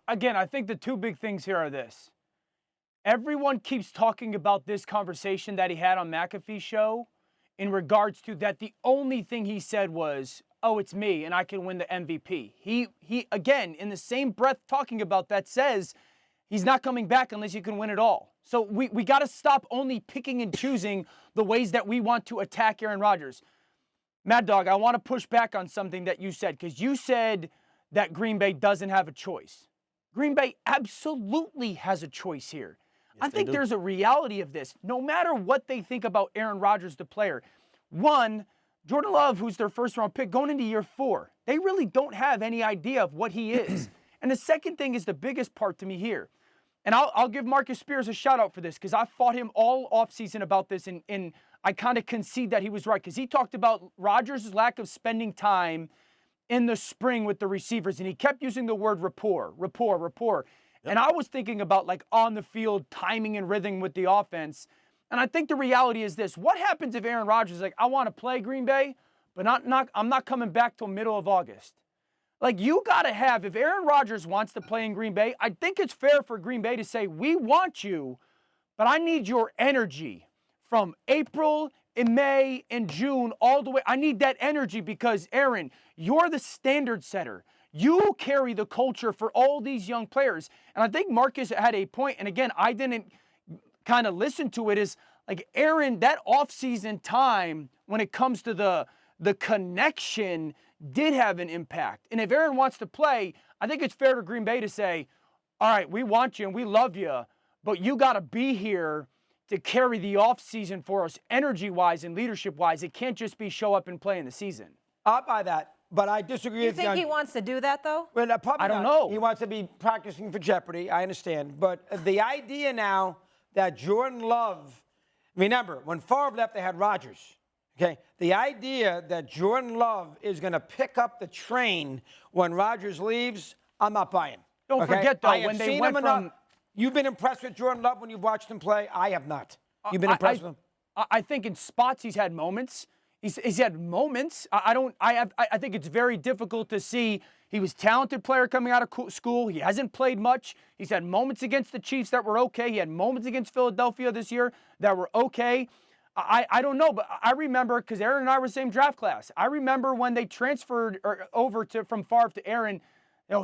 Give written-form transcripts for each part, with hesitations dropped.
again, I think the two big things here are this. Everyone keeps talking about this conversation that he had on McAfee's show in regards to that the only thing he said was, oh, it's me and I can win the MVP. He again, in the same breath talking about that, says he's not coming back unless you can win it all. So we got to stop only picking and choosing the ways that we want to attack Aaron Rodgers. Mad Dog, I want to push back on something that you said, because you said that Green Bay doesn't have a choice. Green Bay absolutely has a choice here. I think there's a reality of this. No matter what they think about Aaron Rodgers, the player, one, Jordan Love, who's their first-round pick, going into year 4, they really don't have any idea of what he is. And the second thing is the biggest part to me here. And I'll give Marcus Spears a shout-out for this, because I fought him all offseason about this, and I kind of concede that he was right, because he talked about Rodgers' lack of spending time in the spring with the receivers, and he kept using the word rapport. And I was thinking about, like, on-the-field timing and rhythm with the offense. And I think the reality is this. What happens if Aaron Rodgers is like, I want to play Green Bay, but I'm not coming back till middle of August? Like, you got to have, if Aaron Rodgers wants to play in Green Bay, I think it's fair for Green Bay to say, we want you, but I need your energy from April and May and June all the way. I need that energy because, Aaron, you're the standard setter. You carry the culture for all these young players. And I think Marcus had a point, and again, I didn't kind of listen to it, is like, Aaron, that offseason time when it comes to the connection did have an impact. And if Aaron wants to play, I think it's fair to Green Bay to say, all right, we want you and we love you, but you got to be here to carry the offseason for us energy-wise and leadership-wise. It can't just be show up and play in the season. I'll buy that. But I disagree with you. You think he wants to do that, though? Well, probably I don't not. know. He wants to be practicing for Jeopardy. I understand. But the idea now that Jordan Love, remember, when Favre left, they had Rodgers. Okay? The idea that Jordan Love is going to pick up the train when Rodgers leaves, I'm not buying. Don't forget, though, when they went from... You've been impressed with Jordan Love when you've watched him play? I have not. You've been impressed with him? I think in spots he's had moments. He's had moments. I think it's very difficult to see. He was a talented player coming out of school. He hasn't played much. He's had moments against the Chiefs that were okay. He had moments against Philadelphia this year that were okay. I don't know, but I remember, because Aaron and I were the same draft class. I remember when they transferred over from Favre to Aaron,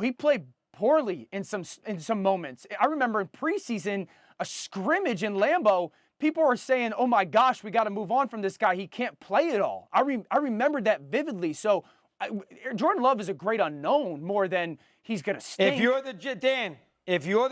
he played poorly in some moments. I remember in preseason, a scrimmage in Lambeau, people are saying, oh my gosh, we got to move on from this guy. He can't play it all. I remember that vividly. So Jordan Love is a great unknown more than he's going to stink. If you're the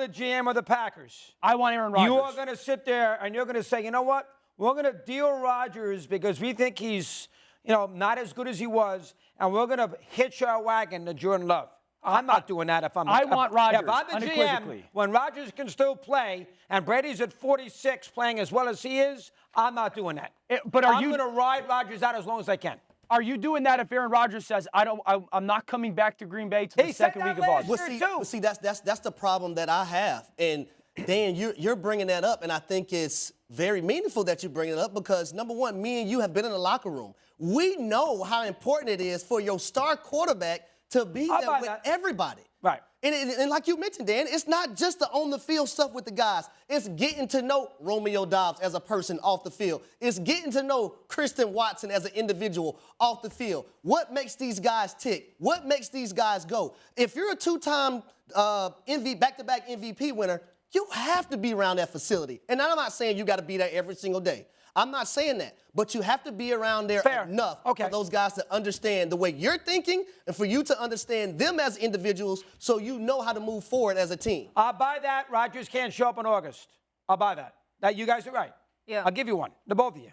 GM of the Packers, I want Aaron Rodgers. You are going to sit there and you're going to say, you know what? We're going to deal Rodgers because we think he's, not as good as he was, and we're going to hitch our wagon to Jordan Love. I'm not doing that if I'm I want Rodgers, if I'm the GM, when Rodgers can still play and Brady's at 46 playing as well as he is, I'm not doing that. But I'm going to ride Rodgers out as long as I can. Are you doing that if Aaron Rodgers says, I'm not coming back to Green Bay till the second week of August? See, that's the problem that I have. And Dan, you're bringing that up, and I think it's very meaningful that you bring it up because, number one, me and you have been in the locker room. We know how important it is for your star quarterback to be there with everybody. Right. And like you mentioned, Dan, it's not just the on-the-field stuff with the guys. It's getting to know Romeo Doubs as a person off the field. It's getting to know Christian Watson as an individual off the field. What makes these guys tick? What makes these guys go? If you're a two-time back-to-back MVP winner, you have to be around that facility. And I'm not saying you got to be there every single day. I'm not saying that. But you have to be around there enough for those guys to understand the way you're thinking and for you to understand them as individuals so you know how to move forward as a team. I'll buy that. Rodgers can't show up in August. I'll buy that. That you guys are right. Yeah. I'll give you one. The both of you.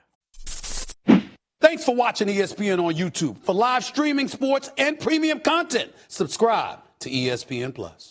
Thanks for watching ESPN on YouTube. For live streaming sports and premium content, subscribe to ESPN+.